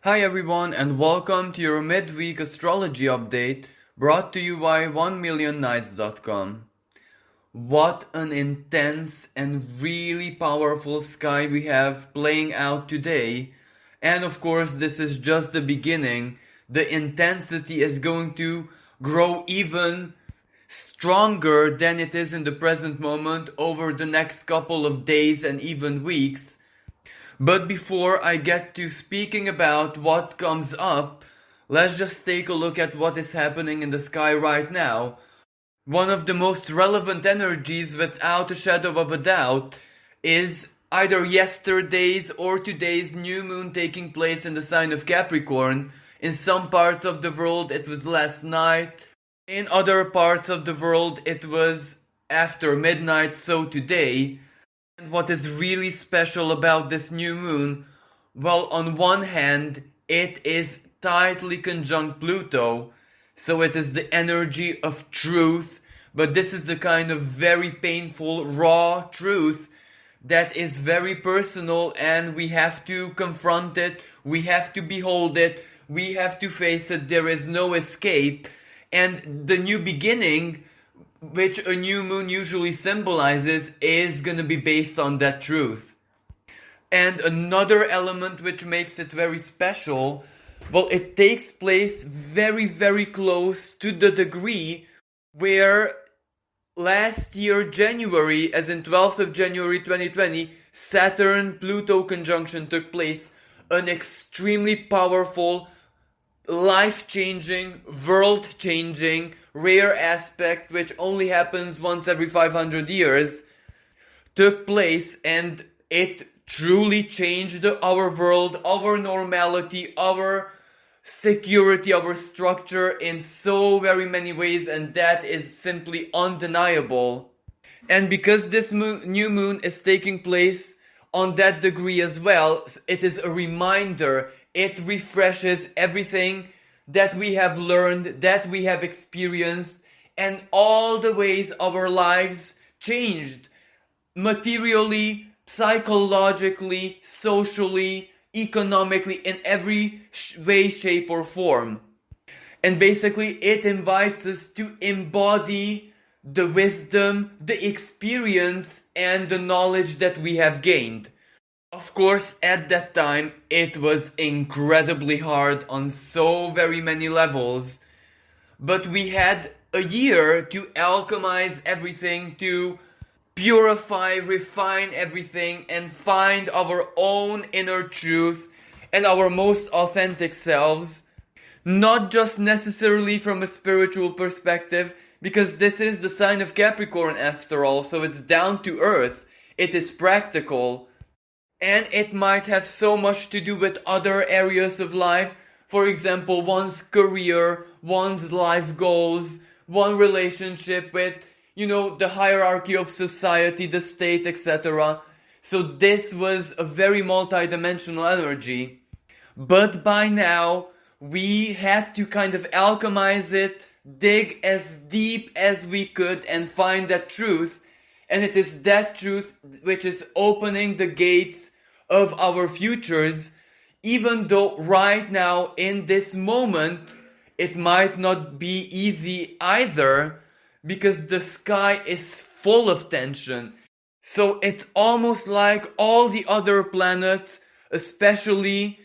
Hi everyone and welcome to your midweek astrology update brought to you by onemillionnights.com. What an intense and really powerful sky we have playing out today. And of course this is just the beginning. The intensity is going to grow even stronger than it is in the present moment over the next couple of days and even weeks. But before I get to speaking about what comes up, let's just take a look at what is happening in the sky right now. One of the most relevant energies, without a shadow of a doubt, is either yesterday's or today's new moon taking place in the sign of Capricorn. In some parts of the world it was last night, in other parts of the world it was after midnight, so today. And what is really special about this new moon? Well, on one hand, it is tightly conjunct Pluto, so it is the energy of truth, but this is the kind of very painful, raw truth that is very personal, and we have to confront it, we have to behold it, we have to face it, there is no escape. And the new beginning, which a new moon usually symbolizes, is going to be based on that truth. And another element which makes it very special, well, it takes place very, very close to the degree where last year, January, as in 12th of January 2020, Saturn-Pluto conjunction took place, an extremely powerful, life-changing, world-changing, rare aspect which only happens once every 500 years, took place, and it truly changed our world, our normality, our security, our structure in so very many ways, and that is simply undeniable. And because this new moon is taking place on that degree as well, it is a reminder, it refreshes everything that we have learned, that we have experienced, and all the ways our lives changed. Materially, psychologically, socially, economically, in every way, shape, or form. And basically, it invites us to embody the wisdom, the experience, and the knowledge that we have gained. Of course, at that time, it was incredibly hard on so very many levels, but we had a year to alchemize everything, to purify, refine everything, and find our own inner truth and our most authentic selves, not just necessarily from a spiritual perspective, because this is the sign of Capricorn after all, so it's down to earth, it is practical. And it might have so much to do with other areas of life. For example, one's career, one's life goals, one relationship with, the hierarchy of society, the state, etc. So this was a very multidimensional energy. But by now, we had to kind of alchemize it, dig as deep as we could and find that truth. And it is that truth which is opening the gates of our futures, even though right now, in this moment, it might not be easy either, because the sky is full of tension. So it's almost like all the other planets, especially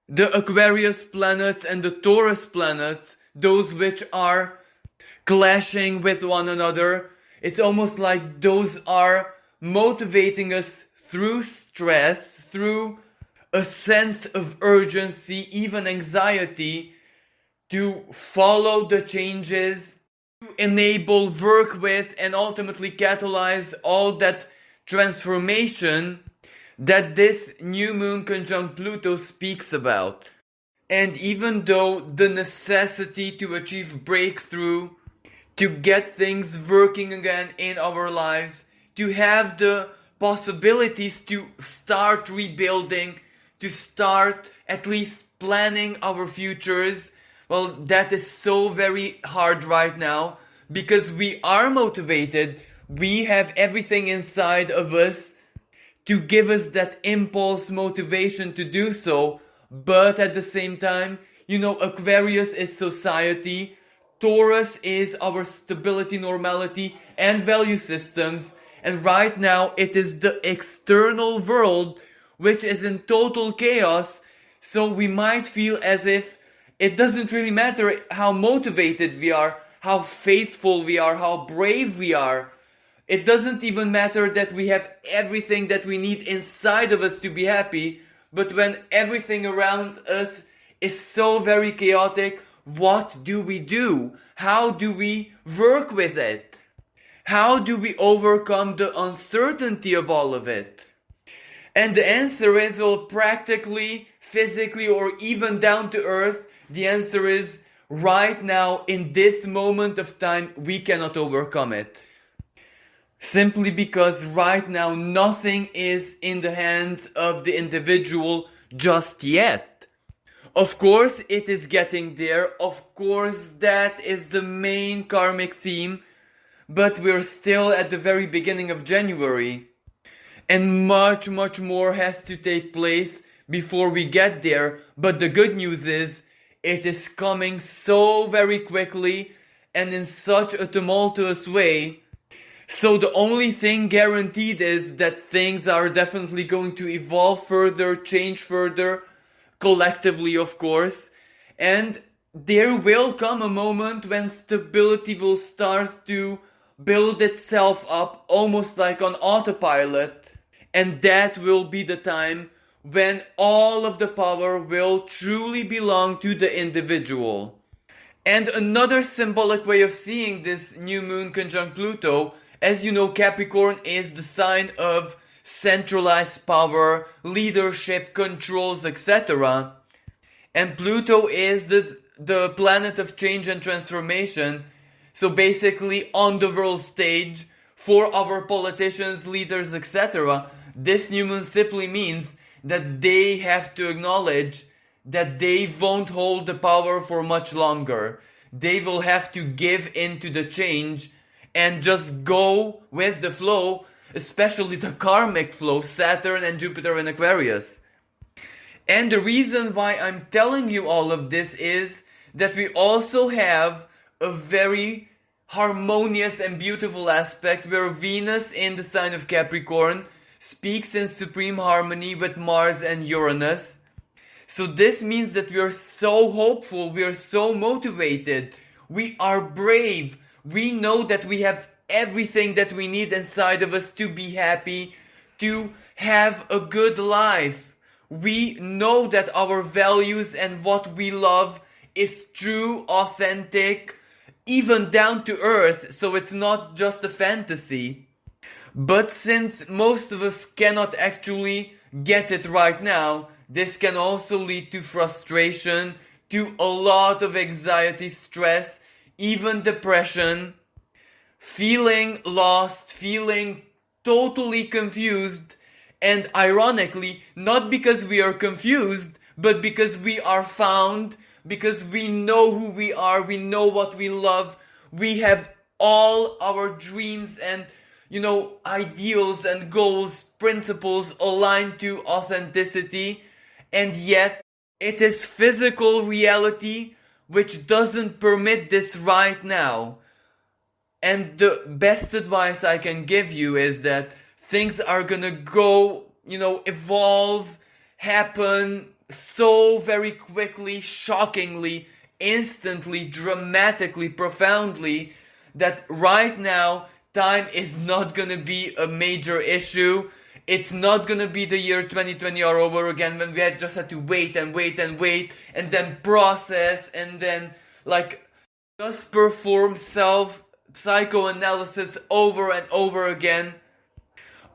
the Aquarius planets and the Taurus planets, those which are clashing with one another, it's almost like those are motivating us through stress, through a sense of urgency, even anxiety, to follow the changes, to enable, work with, and ultimately catalyze all that transformation that this new moon conjunct Pluto speaks about. And even though the necessity to achieve breakthrough, to get things working again in our lives, to have the possibilities to start rebuilding, to start at least planning our futures, well, that is so very hard right now, because we are motivated, we have everything inside of us to give us that impulse motivation to do so, but at the same time, Aquarius is society, Taurus is our stability, normality, and value systems, and right now it is the external world which is in total chaos, so we might feel as if it doesn't really matter how motivated we are, how faithful we are, how brave we are. It doesn't even matter that we have everything that we need inside of us to be happy, but when everything around us is so very chaotic, what do we do? How do we work with it? How do we overcome the uncertainty of all of it? And the answer is, well, practically, physically, or even down to earth, the answer is, right now, in this moment of time, we cannot overcome it. Simply because right now nothing is in the hands of the individual just yet. Of course it is getting there, of course that is the main karmic theme, but we're still at the very beginning of January. And much more has to take place before we get there, but the good news is, it is coming so very quickly and in such a tumultuous way. So the only thing guaranteed is that things are definitely going to evolve further, change further, collectively of course, and there will come a moment when stability will start to build itself up almost like on autopilot, and that will be the time when all of the power will truly belong to the individual. And another symbolic way of seeing this new moon conjunct Pluto, as you know, Capricorn is the sign of centralized power, leadership, controls, etc. And Pluto is the planet of change and transformation. So basically on the world stage, for our politicians, leaders, etc., this new moon simply means that they have to acknowledge that they won't hold the power for much longer. They will have to give in to the change and just go with the flow, especially the karmic flow, Saturn and Jupiter in Aquarius. And the reason why I'm telling you all of this is that we also have a very harmonious and beautiful aspect where Venus in the sign of Capricorn speaks in supreme harmony with Mars and Uranus. So this means that we are so hopeful, we are so motivated, we are brave, we know that we have everything that we need inside of us to be happy, to have a good life. We know that our values and what we love is true, authentic, even down to earth, so it's not just a fantasy. But since most of us cannot actually get it right now, this can also lead to frustration, to a lot of anxiety, stress, even depression, feeling lost, feeling totally confused, and ironically, not because we are confused, but because we are found, because we know who we are, we know what we love, we have all our dreams and ideals and goals, principles aligned to authenticity, and yet it is physical reality which doesn't permit this right now. And the best advice I can give you is that things are gonna go, evolve, happen so very quickly, shockingly, instantly, dramatically, profoundly, that right now time is not gonna be a major issue. It's not gonna be the year 2020 all over again when we just had to wait and wait and wait and then process and then just perform psychoanalysis over and over again.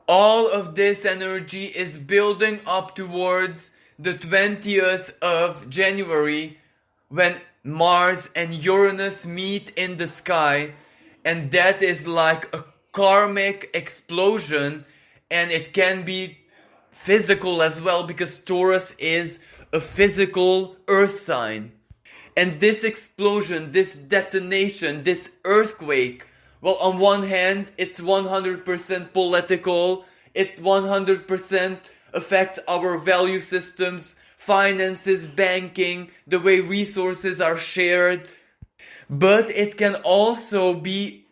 All of this energy is building up towards the 20th of January when Mars and Uranus meet in the sky, and that is like a karmic explosion. And it can be physical as well because Taurus is a physical earth sign. And this explosion, this detonation, this earthquake, well, on one hand, it's 100% political. It 100% affects our value systems finances, banking, the way resources are shared. But it can also be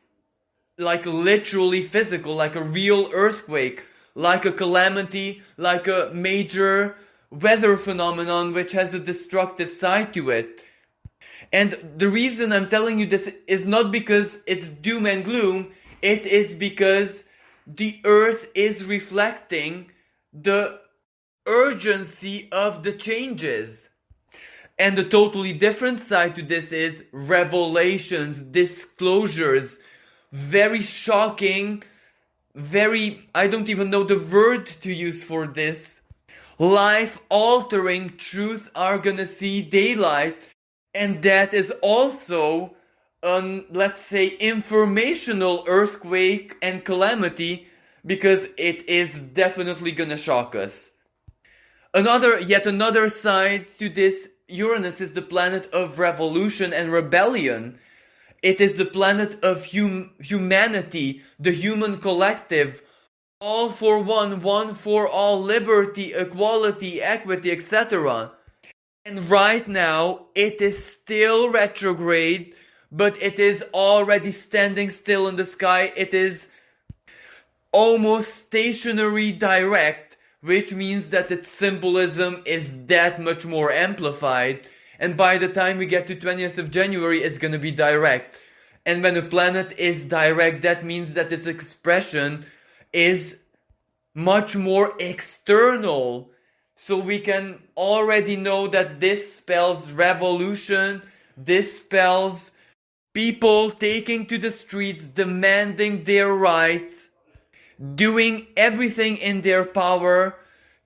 like literally physical, like a real earthquake, like a calamity, like a major weather phenomenon which has a destructive side to it. And the reason I'm telling you this is not because it's doom and gloom, it is because the earth is reflecting the urgency of the changes. And the totally different side to this is revelations, disclosures, very shocking, I don't even know the word to use for this, life-altering truth are gonna see daylight. And that is also let's say, informational earthquake and calamity, because it is definitely gonna shock us. Yet another side to this, Uranus is the planet of revolution and rebellion. It is the planet of humanity, the human collective, all for one for all, liberty, equality, equity, etc. And right now, it is still retrograde, but it is already standing still in the sky. It is almost stationary direct, which means that its symbolism is that much more amplified. And by the time we get to 20th of January, it's gonna be direct. And when a planet is direct, that means that its expression is much more external. So we can already know that this spells revolution, this spells people taking to the streets, demanding their rights, doing everything in their power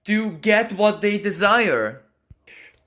to get what they desire,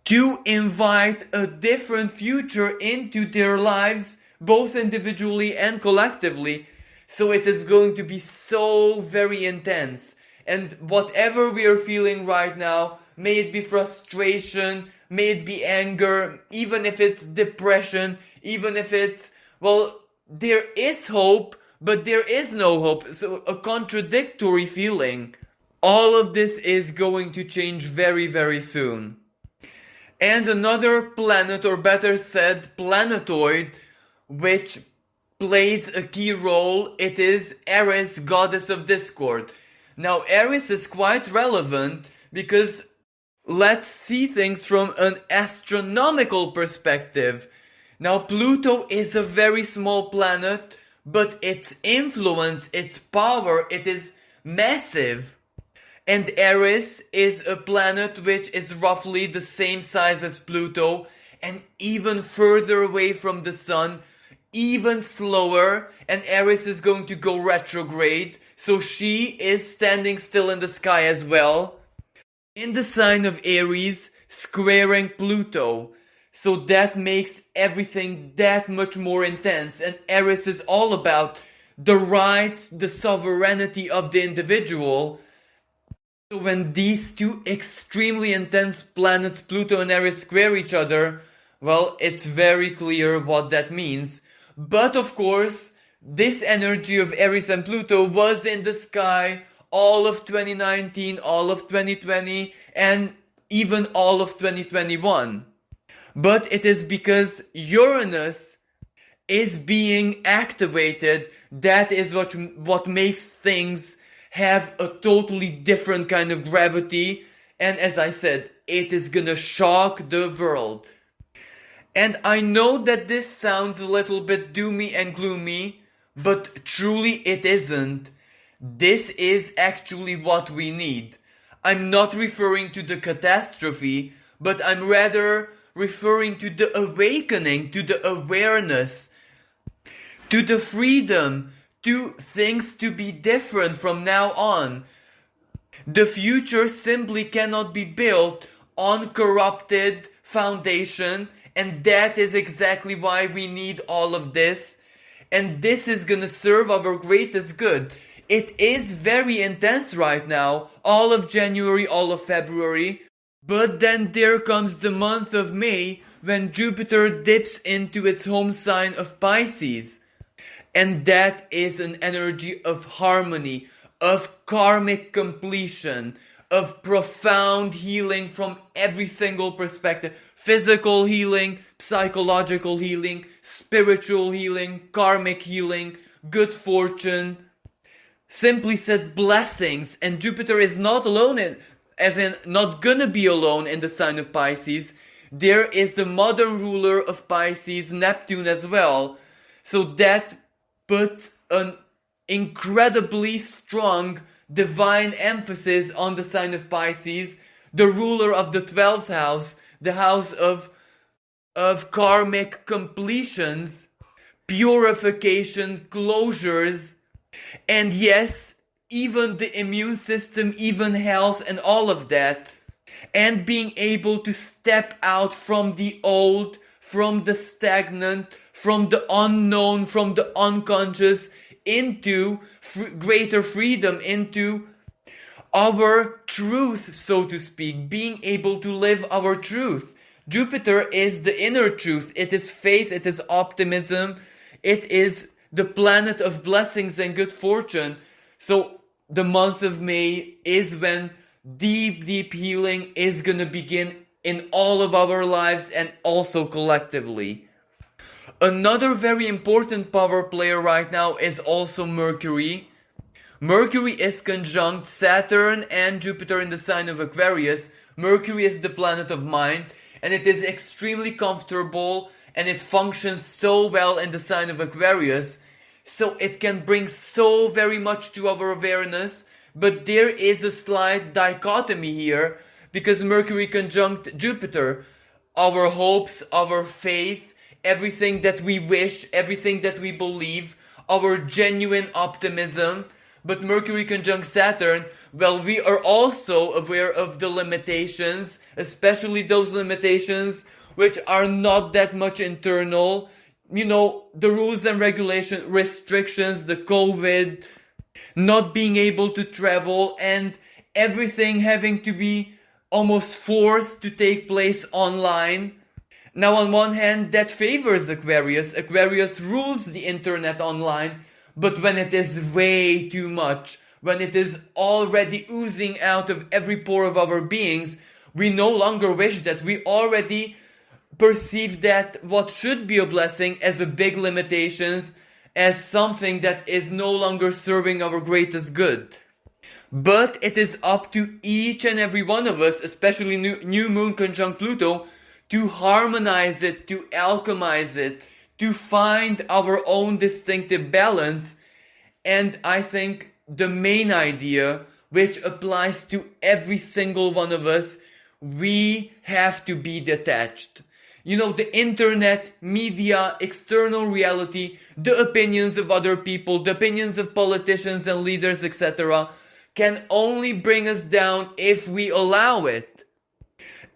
to invite a different future into their lives, both individually and collectively. So it is going to be so very intense. And whatever we are feeling right now, may it be frustration, may it be anger, even if it's depression, even if it's, well, there is hope, but there is no hope. So a contradictory feeling. All of this is going to change very, very soon. And another planet, or better said, planetoid, which plays a key role, it is Aries, goddess of discord. Now, Aries is quite relevant because let's see things from an astronomical perspective. Now, Pluto is a very small planet, but its influence, its power, it is massive. And Aries is a planet which is roughly the same size as Pluto and even further away from the Sun, even slower, and Aries is going to go retrograde, so she is standing still in the sky as well, in the sign of Aries, squaring Pluto. So that makes everything that much more intense, and Aries is all about the rights, the sovereignty of the individual. So when these two extremely intense planets, Pluto and Aries, square each other, well, it's very clear what that means. But of course, this energy of Aries and Pluto was in the sky all of 2019, all of 2020, and even all of 2021. But it is because Uranus is being activated that is what makes things have a totally different kind of gravity. And as I said, it is gonna shock the world. And I know that this sounds a little bit doomy and gloomy, but truly it isn't. This is actually what we need. I'm not referring to the catastrophe, but I'm rather referring to the awakening, to the awareness, to the freedom, to things to be different from now on. The future simply cannot be built on corrupted foundation, and that is exactly why we need all of this. And this is gonna serve our greatest good. It is very intense right now, all of January, all of February. But then there comes the month of May, when Jupiter dips into its home sign of Pisces. And that is an energy of harmony, of karmic completion, of profound healing from every single perspective. Physical healing, psychological healing, spiritual healing, karmic healing, good fortune. Simply said, blessings. And Jupiter is not alone as in not gonna be alone in the sign of Pisces. There is the modern ruler of Pisces, Neptune, as well. So that puts an incredibly strong divine emphasis on the sign of Pisces, the ruler of the 12th house, the house of karmic completions, purifications, closures, and yes, even the immune system, even health and all of that, and being able to step out from the old, from the stagnant, from the unknown, from the unconscious, into greater freedom, into our truth, so to speak, being able to live our truth. Jupiter is the inner truth. It is faith, it is optimism, it is the planet of blessings and good fortune. So the month of May is when deep healing is going to begin in all of our lives and also collectively. Another very important power player right now is also Mercury. Mercury is conjunct Saturn and Jupiter in the sign of Aquarius. Mercury is the planet of mind, and it is extremely comfortable and it functions so well in the sign of Aquarius. So it can bring so very much to our awareness, but there is a slight dichotomy here because Mercury conjunct Jupiter, our hopes, our faith, everything that we wish, everything that we believe, our genuine optimism. But Mercury conjunct Saturn, well, we are also aware of the limitations, especially those limitations which are not that much internal. You know, the rules and regulation, restrictions, the COVID, not being able to travel, and everything having to be almost forced to take place online. Now, on one hand, that favors Aquarius. Aquarius rules the internet online, but when it is way too much, when it is already oozing out of every pore of our beings, we no longer wish that. We already perceive that what should be a blessing as a big limitations, as something that is no longer serving our greatest good. But it is up to each and every one of us, especially new moon conjunct Pluto, to harmonize it, to alchemize it, to find our own distinctive balance. And I think the main idea, which applies to every single one of us, we have to be detached. You know, the internet, media, external reality, the opinions of other people, the opinions of politicians and leaders, etc., can only bring us down if we allow it.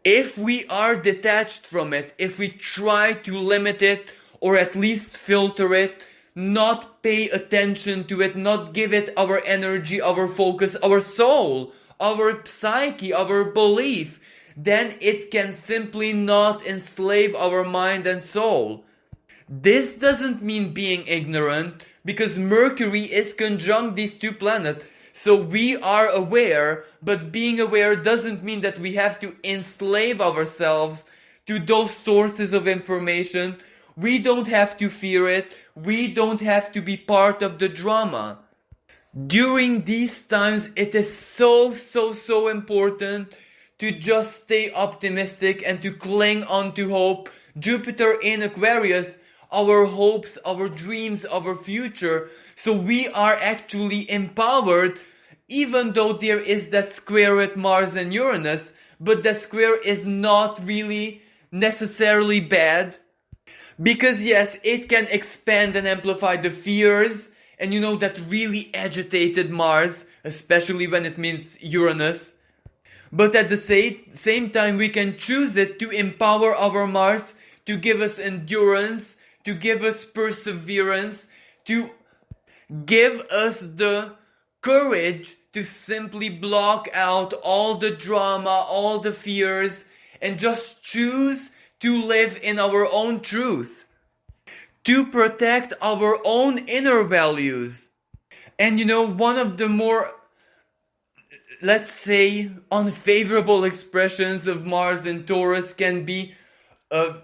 If we are detached from it, if we try to limit it, or at least filter it, not pay attention to it, not give it our energy, our focus, our soul, our psyche, our belief, then it can simply not enslave our mind and soul. This doesn't mean being ignorant, because Mercury is conjunct these two planets. So we are aware, but being aware doesn't mean that we have to enslave ourselves to those sources of information. We don't have to fear it. We don't have to be part of the drama. During these times, it is so important to just stay optimistic and to cling on to hope. Jupiter in Aquarius, our hopes, our dreams, our future. So we are actually empowered, even though there is that square with Mars and Uranus, but that square is not really necessarily bad. Because yes, it can expand and amplify the fears, and you know, that really agitated Mars, especially when it means Uranus. But at the same time, we can choose it to empower our Mars, to give us endurance, to give us perseverance, to give us the courage to simply block out all the drama, all the fears, and just choose to live in our own truth, to protect our own inner values. And you know, one of the more let's say, unfavorable expressions of Mars in Taurus can be a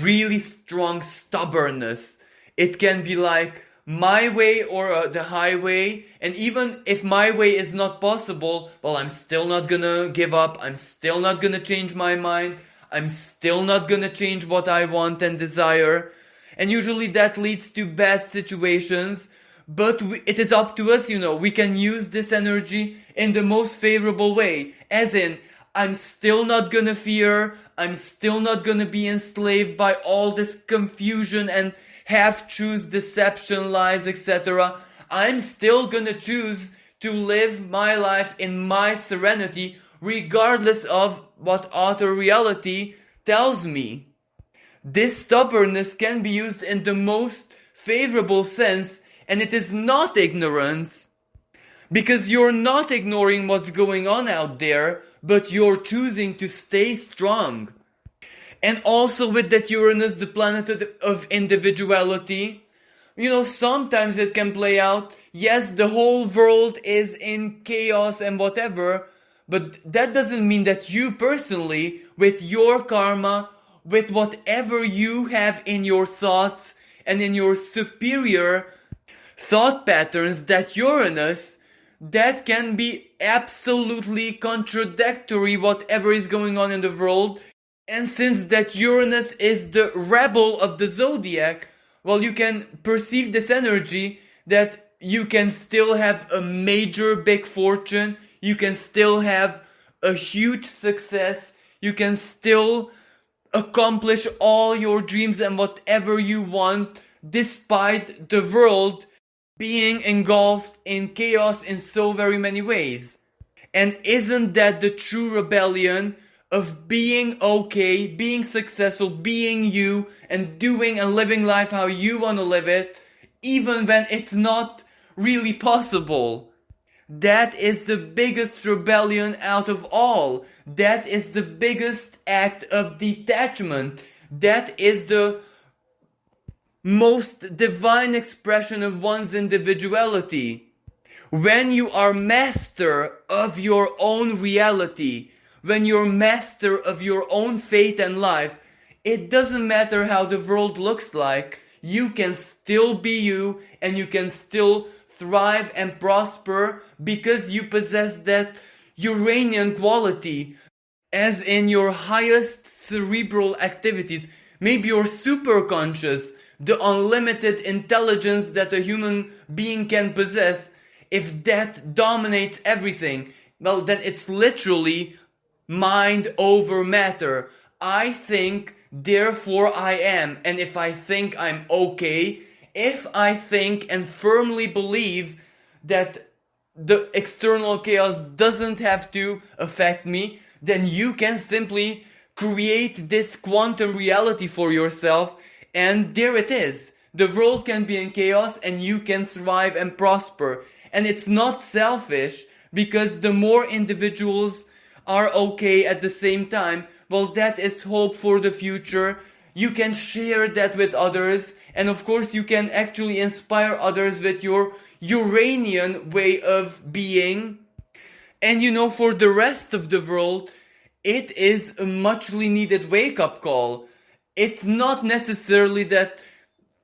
really strong stubbornness. It can be like my way or the highway, and even if my way is not possible, well, I'm still not gonna give up, I'm still not gonna change my mind, I'm still not gonna change what I want and desire. And usually that leads to bad situations, but it is up to us, we can use this energy in the most favorable way, as in, I'm still not gonna fear, I'm still not gonna be enslaved by all this confusion and half-truths, deception, lies, etc. I'm still gonna choose to live my life in my serenity, regardless of what outer reality tells me. This stubbornness can be used in the most favorable sense, and it is not ignorance, because you're not ignoring what's going on out there, but you're choosing to stay strong. And also with that Uranus, the planet of individuality, sometimes it can play out, yes, the whole world is in chaos and whatever, but that doesn't mean that you personally, with your karma, with whatever you have in your thoughts and in your superior thought patterns, that Uranus, that can be absolutely contradictory whatever is going on in the world. And since that Uranus is the rebel of the zodiac, well, you can perceive this energy that you can still have a major big fortune, you can still have a huge success, you can still accomplish all your dreams and whatever you want, despite the world being engulfed in chaos in so very many ways. And isn't that the true rebellion of being okay, being successful, being you, and doing and living life how you want to live it, even when it's not really possible? That is the biggest rebellion out of all. That is the biggest act of detachment. That is the most divine expression of one's individuality. When you are master of your own reality, when you're master of your own fate and life, it doesn't matter how the world looks like, you can still be you and you can still thrive and prosper because you possess that Uranian quality, as in your highest cerebral activities, maybe your superconscious, the unlimited intelligence that a human being can possess. If that dominates everything, well, then it's literally mind over matter. I think, therefore I am. And if I think I'm okay, if I think and firmly believe that the external chaos doesn't have to affect me, then you can simply create this quantum reality for yourself, and there it is. The world can be in chaos and you can thrive and prosper. And it's not selfish, because the more individuals are okay at the same time, well, that is hope for the future. You can share that with others, and of course you can actually inspire others with your Uranian way of being. And for the rest of the world, it is a muchly needed wake-up call. It's not necessarily that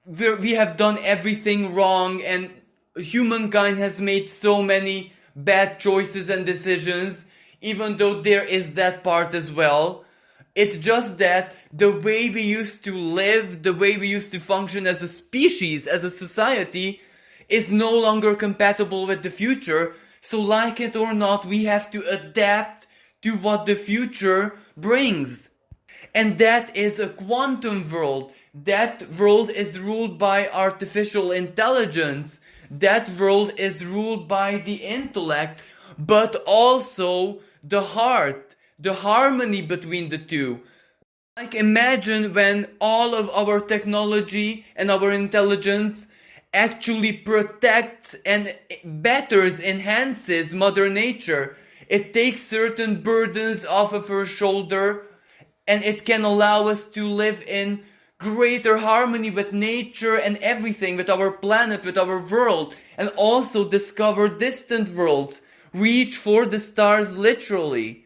we have done everything wrong and humankind has made so many bad choices and decisions, even though there is that part as well. It's just that the way we used to live, the way we used to function as a species, as a society, is no longer compatible with the future. So like it or not, we have to adapt to what the future brings. And that is a quantum world. That world is ruled by artificial intelligence. That world is ruled by the intellect, but also the heart, the harmony between the two. Like, imagine when all of our technology and our intelligence actually protects and betters, enhances Mother Nature. It takes certain burdens off of her shoulder, and it can allow us to live in greater harmony with nature and everything, with our planet, with our world, and also discover distant worlds reach for the stars literally.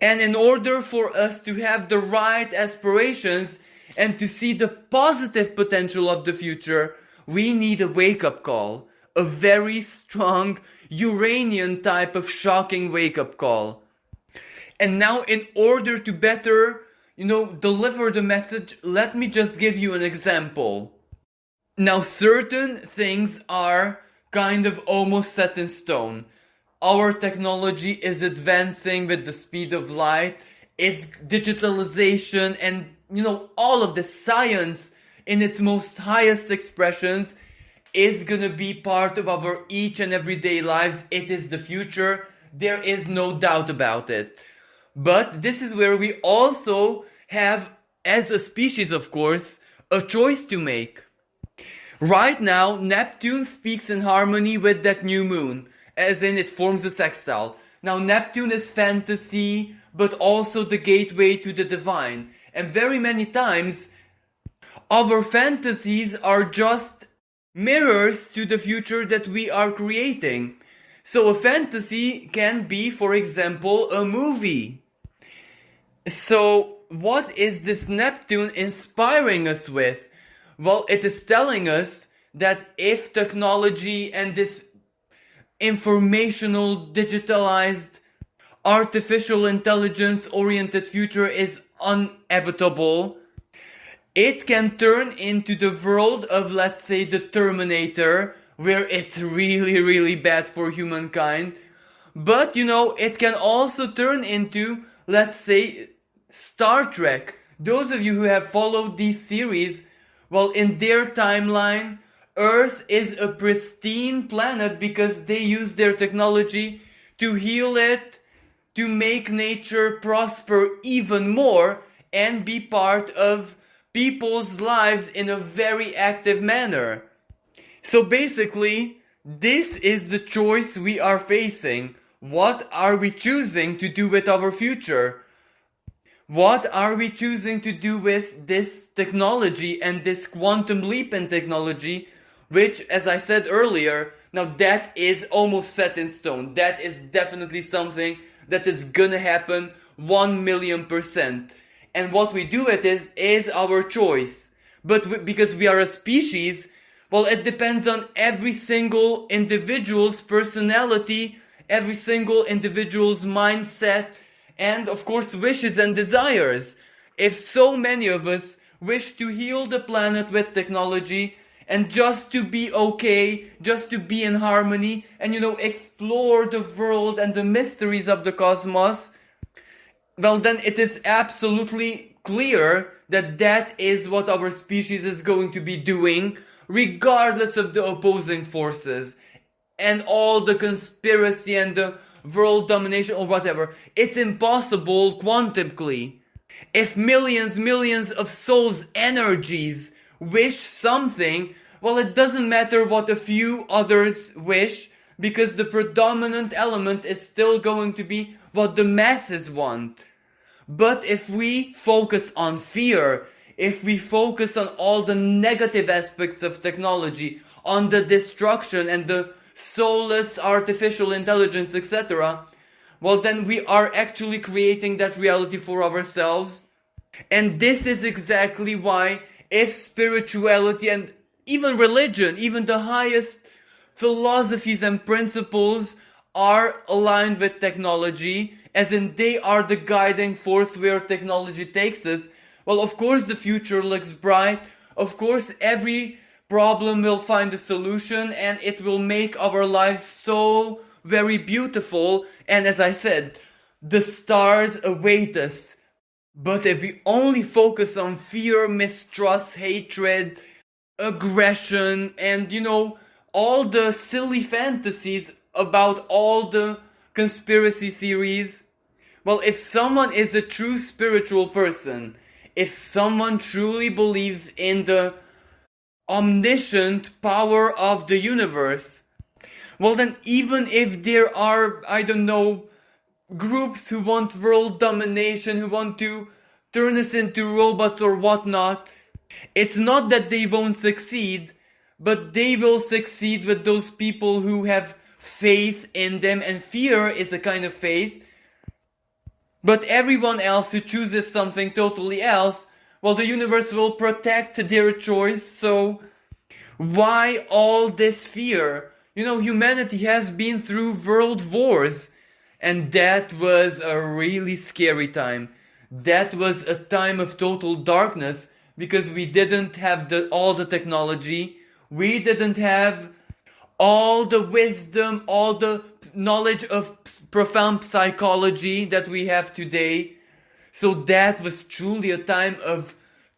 And in order for us to have the right aspirations and to see the positive potential of the future, we need a wake-up call. A very strong Uranian type of shocking wake-up call. And now in order to better, deliver the message, let me just give you an example. Now certain things are kind of almost set in stone. Our technology is advancing with the speed of light. It's digitalization and, all of the science in its most highest expressions is gonna be part of our each and everyday lives. It is the future. There is no doubt about it. But this is where we also have, as a species of course, a choice to make. Right now, Neptune speaks in harmony with that new moon, as in it forms a sextile. Now Neptune is fantasy, but also the gateway to the divine. And very many times, our fantasies are just mirrors to the future that we are creating. So a fantasy can be, for example, a movie. So what is this Neptune inspiring us with? Well, it is telling us that if technology and this informational, digitalized, artificial intelligence oriented future is inevitable, it can turn into the world of, let's say, the Terminator, where it's really, really bad for humankind. But, it can also turn into, let's say, Star Trek. Those of you who have followed these series, well, in their timeline, Earth is a pristine planet because they use their technology to heal it, to make nature prosper even more, and be part of people's lives in a very active manner. So basically, this is the choice we are facing. What are we choosing to do with our future? What are we choosing to do with this technology and this quantum leap in technology, which, as I said earlier, now that is almost set in stone. That is definitely something that is gonna happen 1,000,000%. And what we do with it is our choice. But because we are a species, well, it depends on every single individual's personality, every single individual's mindset, and of course wishes and desires. If so many of us wish to heal the planet with technology and just to be okay, just to be in harmony, and explore the world and the mysteries of the cosmos, well then it is absolutely clear that that is what our species is going to be doing, regardless of the opposing forces and all the conspiracy and the world domination or whatever. It's impossible quantumically. If millions of souls' energies wish something, well, it doesn't matter what a few others wish, because the predominant element is still going to be what the masses want. But if we focus on fear, if we focus on all the negative aspects of technology, on the destruction and the soulless artificial intelligence, etc., well then we are actually creating that reality for ourselves. And this is exactly why, if spirituality and even religion, even the highest philosophies and principles are aligned with technology, as in they are the guiding force where technology takes us, well, of course the future looks bright. Of course every problem will find a solution, and it will make our lives so very beautiful. And as I said, the stars await us. But if we only focus on fear, mistrust, hatred, aggression, and all the silly fantasies about all the conspiracy theories, well, if someone is a true spiritual person, if someone truly believes in the omniscient power of the universe, well then even if there are, groups who want world domination, who want to turn us into robots or whatnot, it's not that they won't succeed, but they will succeed with those people who have faith in them, and fear is a kind of faith. But everyone else who chooses something totally else, well, the universe will protect their choice. So why all this fear? Humanity has been through world wars, and that was a really scary time. That was a time of total darkness, because we didn't have all the technology, we didn't have all the wisdom, all the knowledge of profound psychology that we have today. So that was truly a time of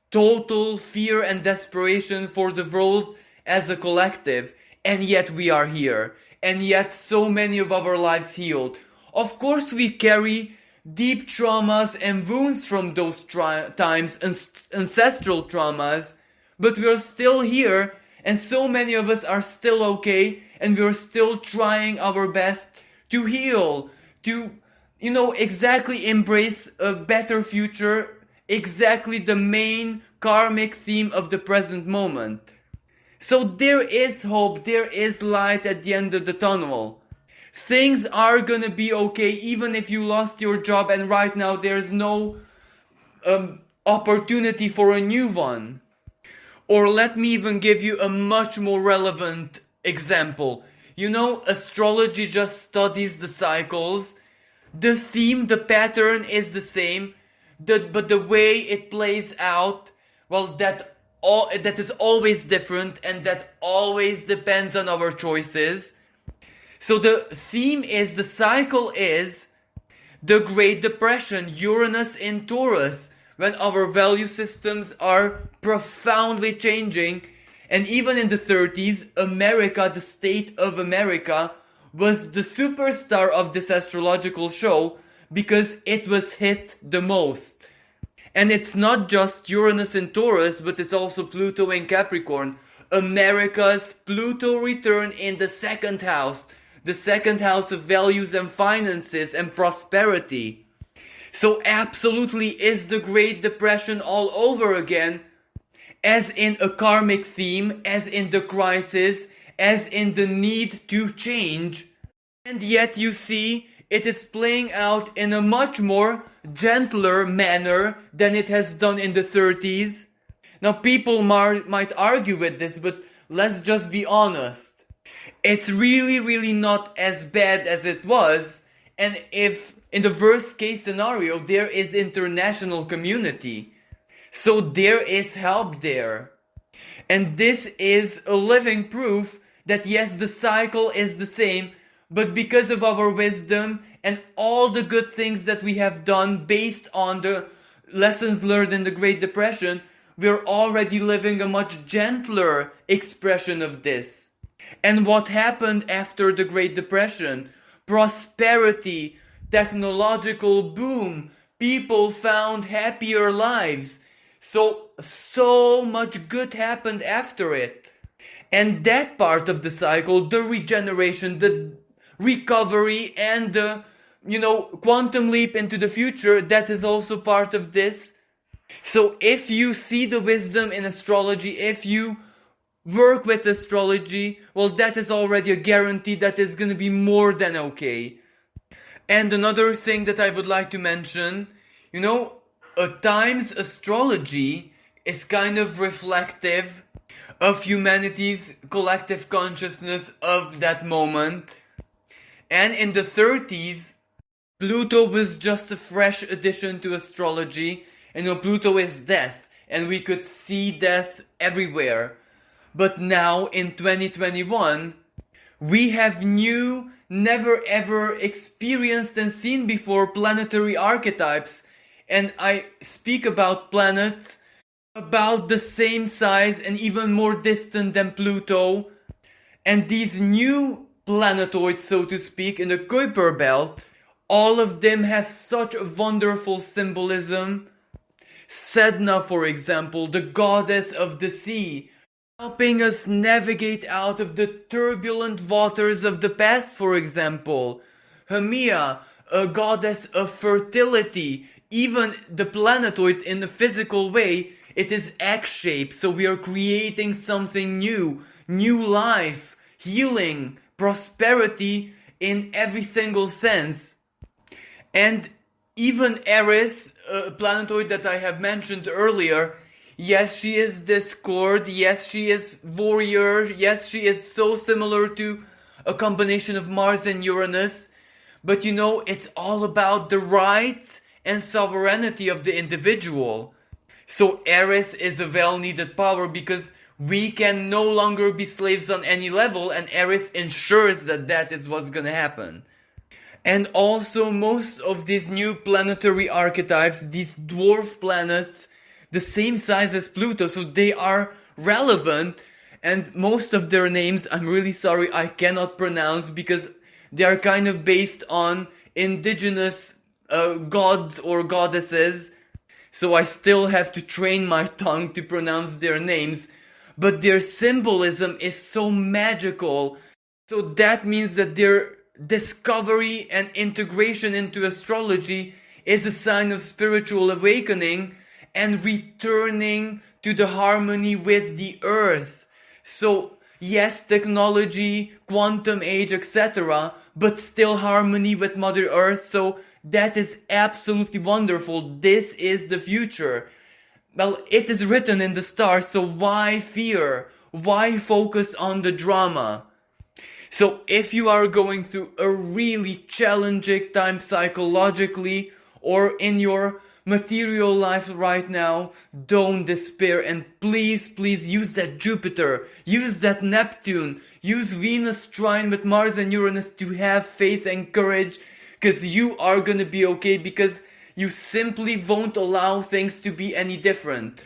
total fear and desperation for the world as a collective. And yet we are here. And yet so many of our lives healed. Of course we carry deep traumas and wounds from those times, ancestral traumas, but we are still here, and so many of us are still okay, and we are still trying our best to heal, to, exactly embrace a better future, exactly the main karmic theme of the present moment. So there is hope, there is light at the end of the tunnel. Things are gonna be okay even if you lost your job and right now there's no opportunity for a new one. Or let me even give you a much more relevant example. Astrology just studies the cycles. The theme, the pattern is the same, but the way it plays out, well, that is always different, and that always depends on our choices. So the theme is, the cycle is the Great Depression, Uranus in Taurus, when our value systems are profoundly changing. And even in the 30s, America, the state of America, was the superstar of this astrological show because it was hit the most. And it's not just Uranus in Taurus, but it's also Pluto in Capricorn. America's Pluto return in the second house of values and finances and prosperity. So absolutely is the Great Depression all over again, as in a karmic theme, as in the crisis, as in the need to change. And yet you see, it is playing out in a much more gentler manner than it has done in the 30s. Now people might argue with this, but let's just be honest. It's really, really not as bad as it was. And if in the worst case scenario, there is international community. So there is help there. And this is a living proof that yes, the cycle is the same, but because of our wisdom and all the good things that we have done based on the lessons learned in the Great Depression, we're already living a much gentler expression of this. And what happened after the Great Depression? Prosperity, technological boom, people found happier lives. So much good happened after it. And that part of the cycle, the regeneration, the recovery, and the, quantum leap into the future, that is also part of this. So if you see the wisdom in astrology, if you work with astrology, well, that is already a guarantee that is going to be more than okay. And another thing that I would like to mention, at times astrology is kind of reflective of humanity's collective consciousness of that moment. And in the 30s, Pluto was just a fresh addition to astrology. And Pluto is death, and we could see death everywhere. But now, in 2021, we have new, never ever experienced and seen before planetary archetypes. And I speak about planets about the same size and even more distant than Pluto. And these new planetoids, so to speak, in the Kuiper belt, all of them have such a wonderful symbolism. Sedna, for example, the goddess of the sea, helping us navigate out of the turbulent waters of the past, for example. Haumea, a goddess of fertility. Even the planetoid in a physical way, it is egg-shaped, so we are creating something new life, healing, prosperity in every single sense. And even Aries, a planetoid that I have mentioned earlier, yes, she is discord, yes, she is warrior, yes, she is so similar to a combination of Mars and Uranus, but it's all about the rights and sovereignty of the individual. So Aries is a well-needed power because we can no longer be slaves on any level, and Aries ensures that that is what's gonna happen. And also most of these new planetary archetypes, these dwarf planets, the same size as Pluto, so they are relevant, and most of their names, I'm really sorry, I cannot pronounce because they are kind of based on indigenous gods or goddesses, so I still have to train my tongue to pronounce their names, but their symbolism is so magical, so that means that their discovery and integration into astrology is a sign of spiritual awakening and returning to the harmony with the earth. So yes, technology, quantum age, etc., but still harmony with Mother Earth. So that is absolutely wonderful. This is the future. Well, it is written in the stars, so why fear? Why focus on the drama? So if you are going through a really challenging time psychologically or in your material life right now, don't despair, and please use that Jupiter, use that Neptune, use Venus trine with Mars and Uranus to have faith and courage, because you are gonna be okay, because you simply won't allow things to be any different.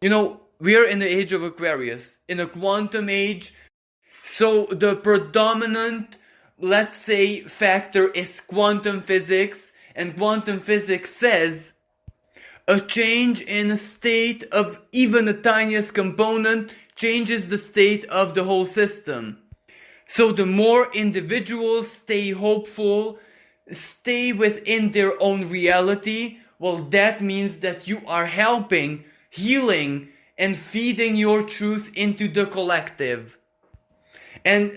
We are in the age of Aquarius, in a quantum age, so the predominant, let's say, factor is quantum physics, and quantum physics says a change in a state of even the tiniest component changes the state of the whole system. So the more individuals stay hopeful, stay within their own reality, well, that means that you are helping, healing, and feeding your truth into the collective. And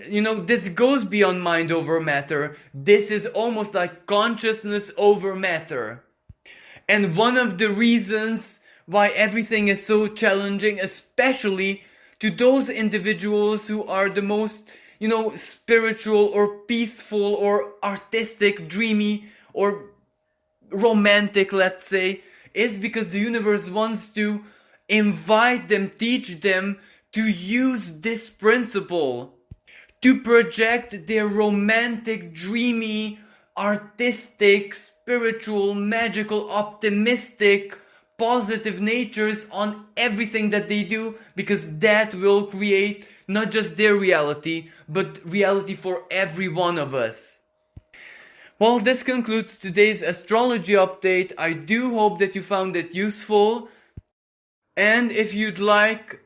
this goes beyond mind over matter. This is almost like consciousness over matter. And one of the reasons why everything is so challenging, especially to those individuals who are the most, spiritual or peaceful or artistic, dreamy or romantic, let's say, is because the universe wants to invite them, teach them to use this principle, to project their romantic, dreamy, artistic, spiritual, magical, optimistic, positive natures on everything that they do, because that will create not just their reality, but reality for every one of us. Well, this concludes today's astrology update. I do hope that you found it useful. And if you'd like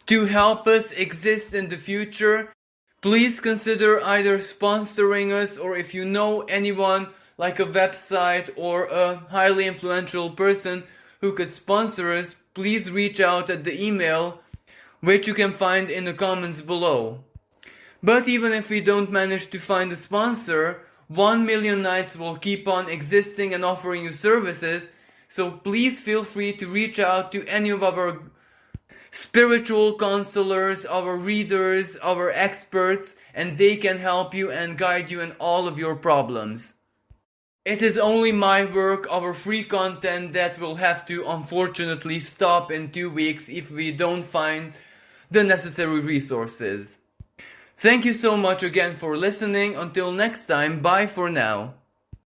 to help us exist in the future, please consider either sponsoring us, or if you know anyone like a website or a highly influential person who could sponsor us, please reach out at the email, which you can find in the comments below. But even if we don't manage to find a sponsor, 1 Million Nights will keep on existing and offering you services, so please feel free to reach out to any of our spiritual counselors, our readers, our experts, and they can help you and guide you in all of your problems. It is only my work, our free content, that will have to unfortunately stop in 2 weeks if we don't find the necessary resources. Thank you so much again for listening. Until next time, bye for now.